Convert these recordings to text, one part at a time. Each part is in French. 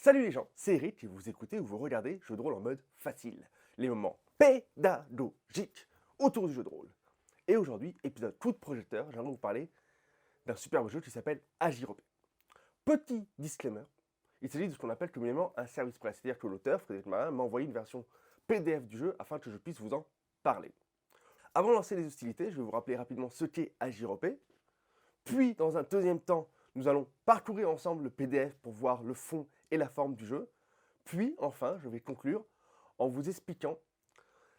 Salut les gens, c'est Eric et vous écoutez ou vous regardez Jeux de rôle en mode facile. Les moments pédagogiques autour du jeu de rôle. Et aujourd'hui, épisode coup de projecteur, j'aimerais vous parler d'un superbe jeu qui s'appelle Agiropé. Petit disclaimer, il s'agit de ce qu'on appelle communément un service presse, c'est-à-dire que l'auteur, Frédéric Marin, m'a envoyé une version PDF du jeu afin que je puisse vous en parler. Avant de lancer les hostilités, je vais vous rappeler rapidement ce qu'est Agiropé. Puis, dans un deuxième temps, nous allons parcourir ensemble le PDF pour voir le fond et la forme du jeu. Puis, enfin, je vais conclure en vous expliquant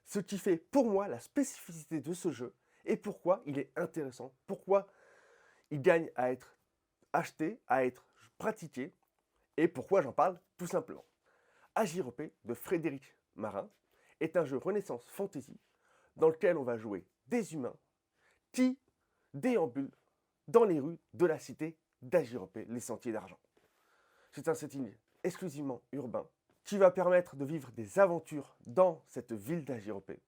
ce qui fait pour moi la spécificité de ce jeu et pourquoi il est intéressant, pourquoi il gagne à être acheté, à être pratiqué et pourquoi j'en parle tout simplement. Agiropé de Frédéric Marin est un jeu Renaissance Fantasy dans lequel on va jouer des humains qui déambulent dans les rues de la cité d'Agiropé, les Sentiers d'Argent. C'est un setting exclusivement urbain qui va permettre de vivre des aventures dans cette ville d'Agiropé.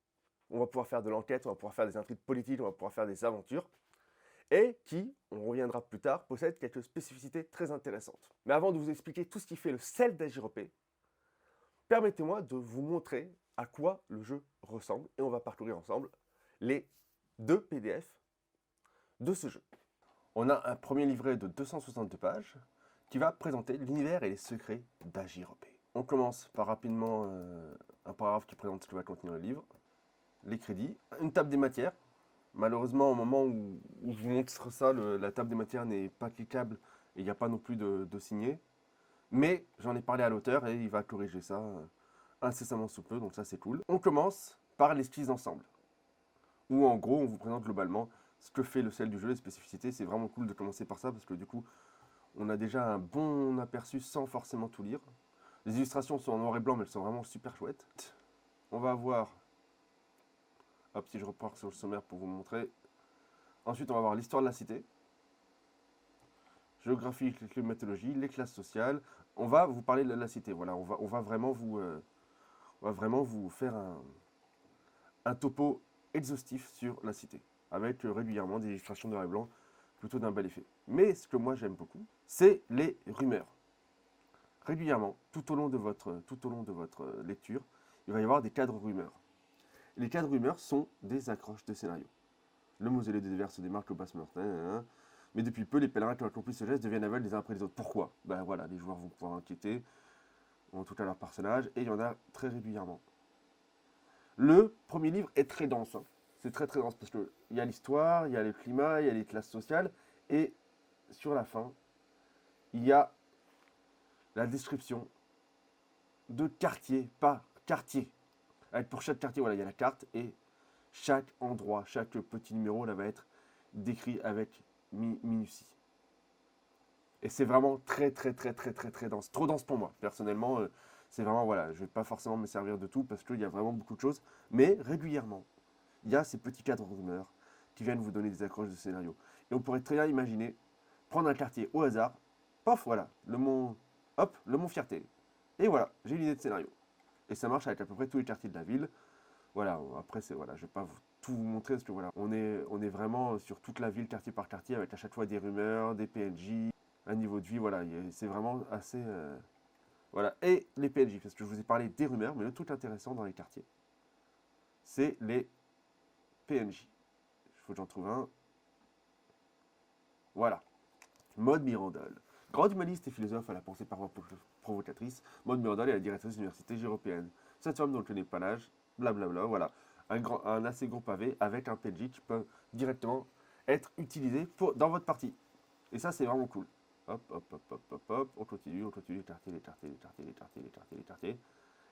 On va pouvoir faire de l'enquête, on va pouvoir faire des intrigues politiques, on va pouvoir faire des aventures et qui, on reviendra plus tard, possède quelques spécificités très intéressantes. Mais avant de vous expliquer tout ce qui fait le sel d'Agiropé, permettez-moi de vous montrer à quoi le jeu ressemble et on va parcourir ensemble les deux PDF de ce jeu. On a un premier livret de 262 pages qui va présenter l'univers et les secrets d'Agiropé. On commence par rapidement un paragraphe qui présente ce que va contenir le livre, les crédits, une table des matières. Malheureusement, au moment où je vous montre ça, la table des matières n'est pas cliquable et il n'y a pas non plus de signé. Mais j'en ai parlé à l'auteur et il va corriger ça incessamment sous peu, donc ça c'est cool. On commence par l'esquisse d'ensemble, où en gros on vous présente globalement ce que fait le sel du jeu, les spécificités. C'est vraiment cool de commencer par ça parce que du coup on a déjà un bon aperçu sans forcément tout lire. Les illustrations sont en noir et blanc mais elles sont vraiment super chouettes. On va avoir, hop, si je repars sur le sommaire pour vous montrer. Ensuite on va avoir l'histoire de la cité, géographie, climatologie, les classes sociales. On va vous parler de la cité, voilà, on va vraiment vous faire un topo exhaustif sur la cité, avec régulièrement des illustrations noir et blanc, plutôt d'un bel effet. Mais ce que moi j'aime beaucoup, c'est les rumeurs. Régulièrement, tout au long de votre lecture, il va y avoir des cadres rumeurs. Les cadres rumeurs sont des accroches de scénario. Le mausolée des déverse des marques au basse-mortain, mais depuis peu, les pèlerins qui ont accompli ce geste deviennent aveugles les uns après les autres. Pourquoi? Ben voilà, les joueurs vont pouvoir enquêter, en tout cas leur personnage, et il y en a très régulièrement. Le premier livre est très dense, hein. C'est très très dense parce qu'il y a l'histoire, il y a le climat, il y a les classes sociales, et sur la fin, il y a la description de quartier par quartier. Avec pour chaque quartier, voilà, il y a la carte, et chaque endroit, chaque petit numéro là va être décrit avec minutie. Et c'est vraiment très dense. Trop dense pour moi. Personnellement, c'est vraiment, voilà, je ne vais pas forcément me servir de tout parce qu'il y a vraiment beaucoup de choses. Mais régulièrement, il y a ces petits cadres rumeurs qui viennent vous donner des accroches de scénario. Et on pourrait très bien imaginer prendre un quartier au hasard, paf, voilà, le mont Fierté. Et voilà, j'ai une idée de scénario. Et ça marche avec à peu près tous les quartiers de la ville. Voilà, après, voilà, je ne vais pas tout vous montrer parce que voilà, on est vraiment sur toute la ville, quartier par quartier, avec à chaque fois des rumeurs, des PNJ, un niveau de vie, voilà, c'est vraiment assez... voilà, et les PNJ, parce que je vous ai parlé des rumeurs, mais le truc intéressant dans les quartiers, c'est les PNJ. Il faut que j'en trouve un. Voilà, Maud Mirandol. Grande humaniste et philosophe à la pensée parfois provocatrice, Maud Mirandol est la directrice de l'université européenne. Cette femme dont on ne connaît pas l'âge, blablabla, voilà. Un assez gros pavé avec un PNJ qui peut directement être utilisé dans votre partie. Et ça, c'est vraiment cool. Hop, on continue, les quartiers.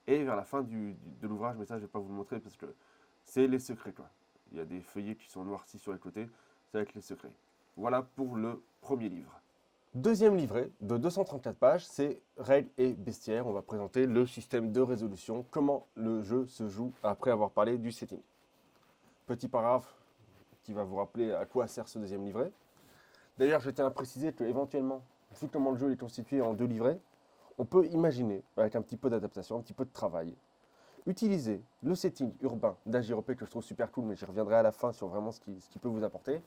Et vers la fin de l'ouvrage, mais ça, je ne vais pas vous le montrer parce que c'est les secrets, quoi. Il y a des feuillets qui sont noircis sur les côtés, c'est avec les secrets. Voilà pour le premier livre. Deuxième livret de 234 pages, c'est Règles et bestiaires. On va présenter le système de résolution, comment le jeu se joue après avoir parlé du setting. Petit paragraphe qui va vous rappeler à quoi sert ce deuxième livret. D'ailleurs, je tiens à préciser que éventuellement, vu comment le jeu est constitué en deux livrets, on peut imaginer, avec un petit peu d'adaptation, un petit peu de travail, utiliser le setting urbain d'Agiropé que je trouve super cool, mais j'y reviendrai à la fin sur vraiment ce qui peut vous apporter.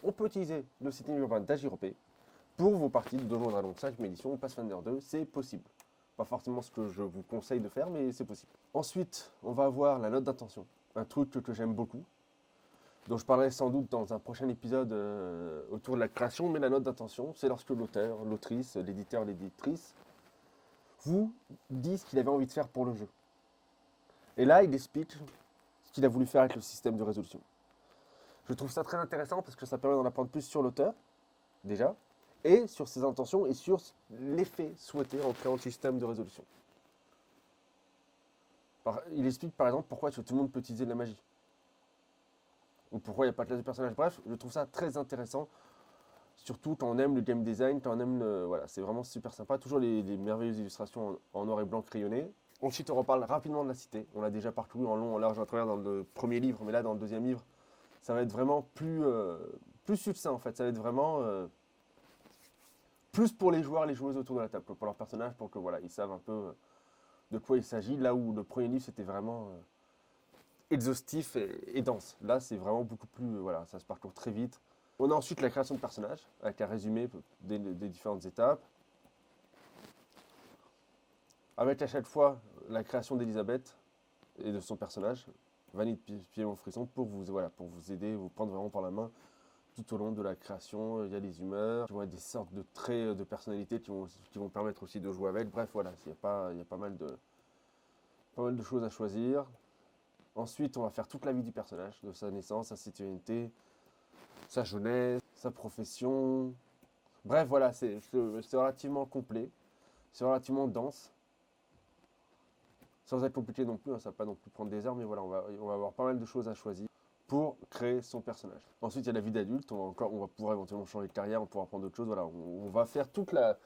On peut utiliser le setting urbain d'Agiropé pour vos parties de Donjons & Dragons 5e édition ou Pathfinder 2, c'est possible. Pas forcément ce que je vous conseille de faire, mais c'est possible. Ensuite, on va avoir la note d'intention. Un truc que j'aime beaucoup, dont je parlerai sans doute dans un prochain épisode autour de la création, mais la note d'intention, c'est lorsque l'auteur, l'autrice, l'éditeur, l'éditrice vous dit ce qu'il avait envie de faire pour le jeu. Et là, il explique ce qu'il a voulu faire avec le système de résolution. Je trouve ça très intéressant parce que ça permet d'en apprendre plus sur l'auteur, déjà, et sur ses intentions et sur l'effet souhaité en créant le système de résolution. Il explique par exemple pourquoi tout le monde peut utiliser de la magie. Ou pourquoi il n'y a pas de classe de personnage. Bref, je trouve ça très intéressant. Surtout quand on aime le game design, quand on aime le... Voilà, c'est vraiment super sympa. Toujours les merveilleuses illustrations en noir et blanc crayonnées. Ensuite, on reparle rapidement de la cité. On l'a déjà parcouru en long, en large, en travers dans le premier livre, mais là, dans le deuxième livre, ça va être vraiment plus succinct en fait. Ça va être vraiment plus pour les joueurs et les joueuses autour de la table, pour leurs personnages, pour que voilà, ils savent un peu de quoi il s'agit. Là où le premier livre, c'était vraiment exhaustif et dense. Là, c'est vraiment beaucoup plus... voilà, ça se parcourt très vite. On a ensuite la création de personnages, avec un résumé des différentes étapes. Avec à chaque fois la création d'Elisabeth et de son personnage, Vanille de Pied Frisson, pour vous aider, vous prendre vraiment par la main tout au long de la création. Il y a des humeurs, il y a des sortes de traits de personnalité qui vont permettre aussi de jouer avec. Bref, voilà, il y a pas mal de choses à choisir. Ensuite, on va faire toute la vie du personnage, de sa naissance, sa citoyenneté, sa jeunesse, sa profession. Bref, voilà, c'est relativement complet, c'est relativement dense. Sans être compliqué non plus, hein, ça ne va pas non plus prendre des heures, mais voilà, on va avoir pas mal de choses à choisir pour créer son personnage. Ensuite, il y a la vie d'adulte, on va pouvoir éventuellement changer de carrière, on pourra prendre d'autres choses. Voilà, on va faire toute la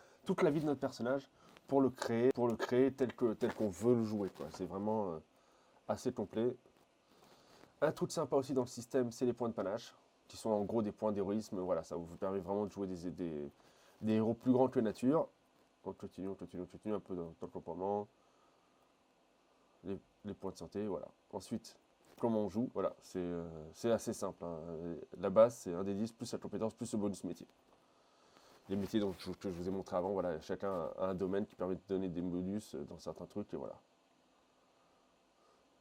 vie de notre personnage pour le créer tel qu'on veut le jouer, quoi. C'est vraiment assez complet. Un truc sympa aussi dans le système, c'est les points de panache, qui sont en gros des points d'héroïsme. Voilà, ça vous permet vraiment de jouer des héros plus grands que nature. On continue un peu dans le comportement. Les points de santé, voilà. Ensuite, comment on joue, voilà, c'est assez simple, hein. La base, c'est un des 10 plus la compétence plus le bonus métier. Les métiers que je vous ai montré avant, voilà, chacun a un domaine qui permet de donner des bonus dans certains trucs, et voilà.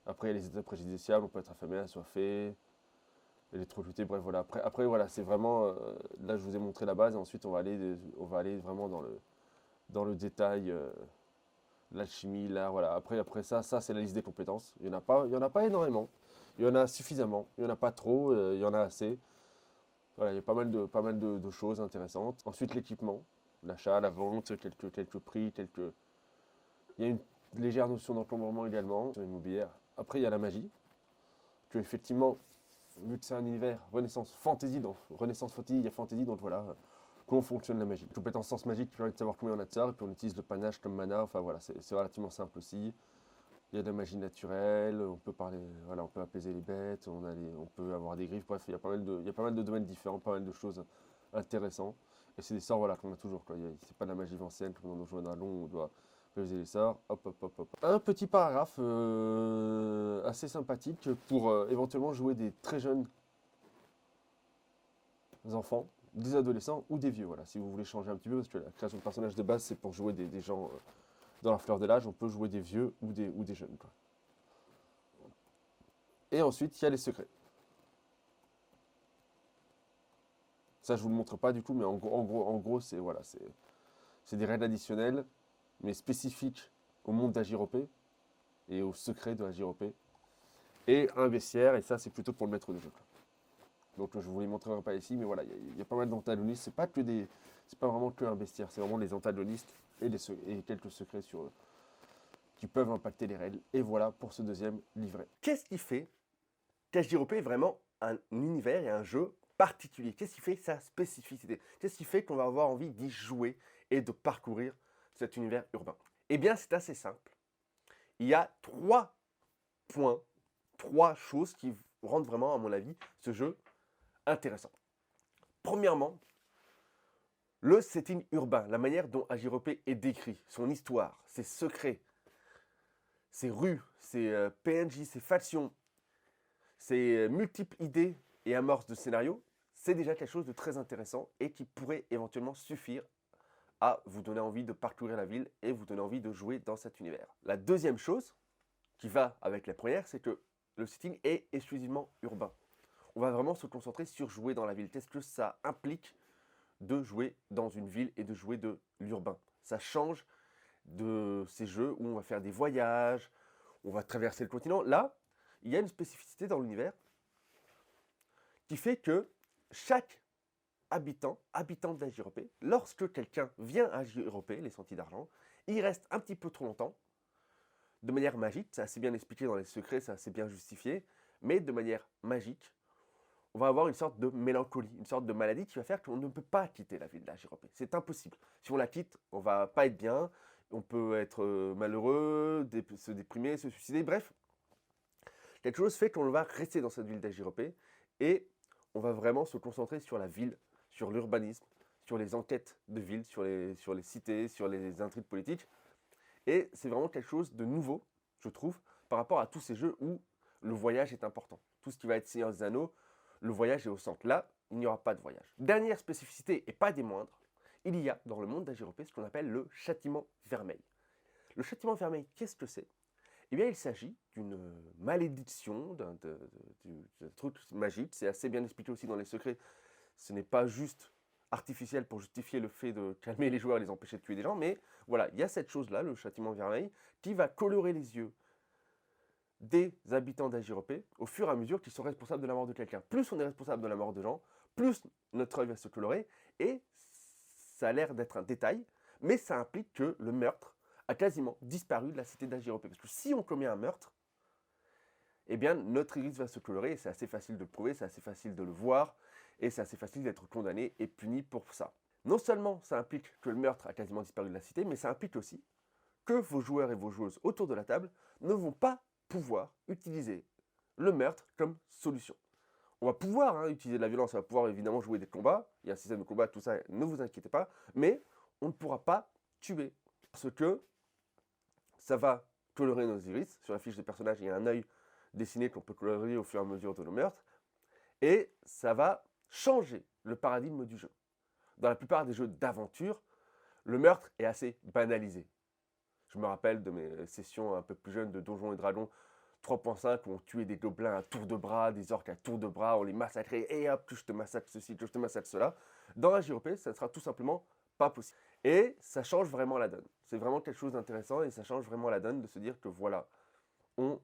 Après, il y a les étapes préjudiciables, on peut être affamé, assoiffé, électrocuté, bref, voilà. Après voilà, c'est vraiment, là je vous ai montré la base, et ensuite on va aller vraiment dans le détail, l'alchimie, l'art, voilà. Après ça c'est la liste des compétences. Il y en a pas énormément. Il y en a suffisamment. Il n'y en a pas trop, il y en a assez. Voilà, il y a pas mal de choses intéressantes. Ensuite, l'équipement, l'achat, la vente, quelques prix, il y a une légère notion d'encombrement également sur l'immobilière. Après, il y a la magie, que effectivement, vu que c'est un univers Renaissance Fantasy, il y a Fantasy, donc voilà, comment fonctionne la magie. Compétence sens magique qui permet de savoir combien on a de sorts, et puis on utilise le panache comme mana, enfin voilà, c'est relativement simple aussi. Il y a de la magie naturelle, on peut apaiser les bêtes, on peut avoir des griffes, bref, il y a pas mal de domaines différents, pas mal de choses intéressantes. Et c'est des sorts voilà, qu'on a toujours, quoi. C'est pas de la magie ancienne comme dans Donjons et Dragons où on doit apaiser les sorts. Hop. Un petit paragraphe assez sympathique pour éventuellement jouer des très jeunes enfants, des adolescents ou des vieux, voilà, si vous voulez changer un petit peu, parce que la création de personnages de base, c'est pour jouer des gens dans la fleur de l'âge, on peut jouer des vieux ou des jeunes, quoi. Et ensuite, il y a les secrets. Ça, je vous le montre pas du coup, mais en gros, c'est voilà, c'est des règles additionnelles, mais spécifiques au monde d'Agiropé et aux secrets de Agiropé. Et un bestiaire, et ça, c'est plutôt pour le maître de jeu, quoi. Donc, je vous les montrerai pas ici, mais voilà, il y a pas mal d'antagonistes. C'est pas vraiment que un bestiaire, c'est vraiment les antagonistes et quelques secrets sur eux qui peuvent impacter les règles. Et voilà pour ce deuxième livret. Qu'est-ce qui fait qu'Agiropé est vraiment un univers et un jeu particulier? Qu'est-ce qui fait sa spécificité? Qu'est-ce qui fait qu'on va avoir envie d'y jouer et de parcourir cet univers urbain? Eh bien, c'est assez simple. Il y a 3 points, 3 choses qui rendent vraiment, à mon avis, ce jeu intéressant. Premièrement, le setting urbain, la manière dont Agiropé est décrit, son histoire, ses secrets, ses rues, ses PNJ, ses factions, ses multiples idées et amorces de scénario, c'est déjà quelque chose de très intéressant et qui pourrait éventuellement suffire à vous donner envie de parcourir la ville et vous donner envie de jouer dans cet univers. La deuxième chose qui va avec la première, c'est que le setting est exclusivement urbain. On va vraiment se concentrer sur jouer dans la ville. Qu'est-ce que ça implique de jouer dans une ville et de jouer de l'urbain? Ça change de ces jeux où on va faire des voyages, on va traverser le continent. Là, il y a une spécificité dans l'univers qui fait que chaque habitant de la JRP, lorsque quelqu'un vient à JRP, les Sentiers d'Argent, il reste un petit peu trop longtemps, de manière magique, c'est assez bien expliqué dans les secrets, c'est assez bien justifié, mais de manière magique, on va avoir une sorte de mélancolie, une sorte de maladie qui va faire qu'on ne peut pas quitter la ville de la JRP. C'est impossible. Si on la quitte, on va pas être bien, on peut être malheureux, se déprimer, se suicider, bref. Quelque chose fait qu'on va rester dans cette ville de la JRP et on va vraiment se concentrer sur la ville, sur l'urbanisme, sur les enquêtes de ville, sur les cités, sur les intrigues politiques. Et c'est vraiment quelque chose de nouveau, je trouve, par rapport à tous ces jeux où le voyage est important. Tout ce qui va être Seigneur des Anneaux, le voyage est au centre. Là, il n'y aura pas de voyage. Dernière spécificité, et pas des moindres, il y a dans le monde d'Agiropé ce qu'on appelle le châtiment vermeil. Le châtiment vermeil, qu'est-ce que c'est? Eh bien, il s'agit d'une malédiction, d'un truc magique. C'est assez bien expliqué aussi dans les secrets. Ce n'est pas juste artificiel pour justifier le fait de calmer les joueurs et les empêcher de tuer des gens, mais voilà, il y a cette chose-là, le châtiment vermeil, qui va colorer les yeux des habitants d'Agiropé au fur et à mesure qu'ils sont responsables de la mort de quelqu'un. Plus on est responsable de la mort de gens, plus notre œil va se colorer, et ça a l'air d'être un détail, mais ça implique que le meurtre a quasiment disparu de la cité d'Agiropé. Parce que si on commet un meurtre, eh bien notre iris va se colorer, et c'est assez facile de le prouver, c'est assez facile de le voir, et c'est assez facile d'être condamné et puni pour ça. Non seulement ça implique que le meurtre a quasiment disparu de la cité, mais ça implique aussi que vos joueurs et vos joueuses autour de la table ne vont pas pouvoir utiliser le meurtre comme solution. On va pouvoir utiliser de la violence, on va pouvoir évidemment jouer des combats, il y a un système de combat, tout ça, ne vous inquiétez pas, mais on ne pourra pas tuer. Parce que ça va colorer nos iris. Sur la fiche de personnage, il y a un œil dessiné qu'on peut colorer au fur et à mesure de nos meurtres. Et ça va changer le paradigme du jeu. Dans la plupart des jeux d'aventure, le meurtre est assez banalisé. Je me rappelle de mes sessions un peu plus jeunes de Donjons et Dragons 3.5 où on tuait des gobelins à tour de bras, des orques à tour de bras, on les massacrait, et hop, que je te massacre ceci, que je te massacre cela. Dans la JRP, ça ne sera tout simplement pas possible. Et ça change vraiment la donne. C'est vraiment quelque chose d'intéressant et ça change vraiment la donne de se dire que voilà, on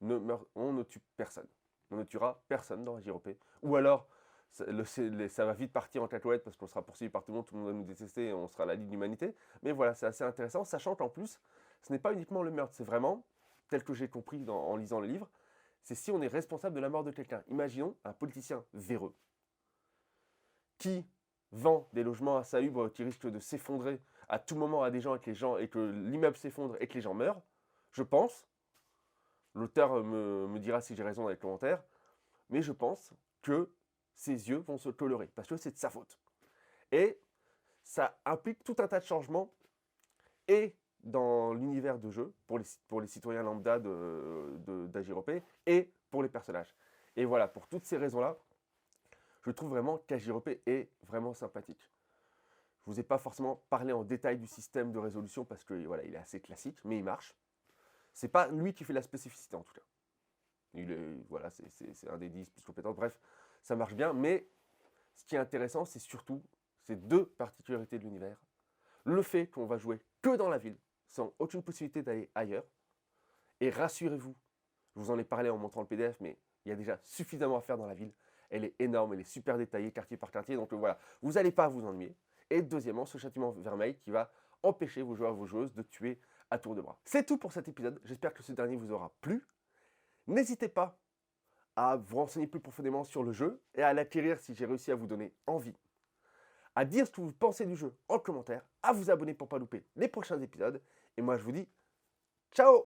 ne tue personne. On ne tuera personne dans la JRP. Ou alors, ça va vite partir en cacahuète parce qu'on sera poursuivi par tout le monde va nous détester et on sera la Ligue de l'Humanité. Mais voilà, c'est assez intéressant, sachant qu'en plus, ce n'est pas uniquement le meurtre, c'est vraiment, tel que j'ai compris en lisant le livre, c'est si on est responsable de la mort de quelqu'un. Imaginons un politicien véreux qui vend des logements insalubres qui risquent de s'effondrer à tout moment à des gens et que l'immeuble s'effondre et que les gens meurent. Je pense, l'auteur me dira si j'ai raison dans les commentaires, mais je pense que ses yeux vont se colorer parce que c'est de sa faute. Et ça implique tout un tas de changements et dans l'univers de jeu pour les citoyens lambda d'Agiropé et pour les personnages. Et voilà, pour toutes ces raisons-là, je trouve vraiment qu'Agiropé est vraiment sympathique. Je ne vous ai pas forcément parlé en détail du système de résolution parce que voilà, il est assez classique, mais il marche. C'est pas lui qui fait la spécificité en tout cas. Voilà, c'est un des 10 plus compétents. Bref, ça marche bien, mais ce qui est intéressant, c'est surtout ces deux particularités de l'univers. Le fait qu'on va jouer que dans la ville, sans aucune possibilité d'aller ailleurs. Et rassurez-vous, je vous en ai parlé en montrant le PDF, mais il y a déjà suffisamment à faire dans la ville. Elle est énorme, elle est super détaillée, quartier par quartier, donc voilà, vous n'allez pas vous ennuyer. Et deuxièmement, ce châtiment vermeil qui va empêcher vos joueurs et vos joueuses de tuer à tour de bras. C'est tout pour cet épisode, j'espère que ce dernier vous aura plu. N'hésitez pas à vous renseigner plus profondément sur le jeu et à l'acquérir si j'ai réussi à vous donner envie. À dire ce que vous pensez du jeu en commentaire, à vous abonner pour ne pas louper les prochains épisodes. Et moi je vous dis ciao!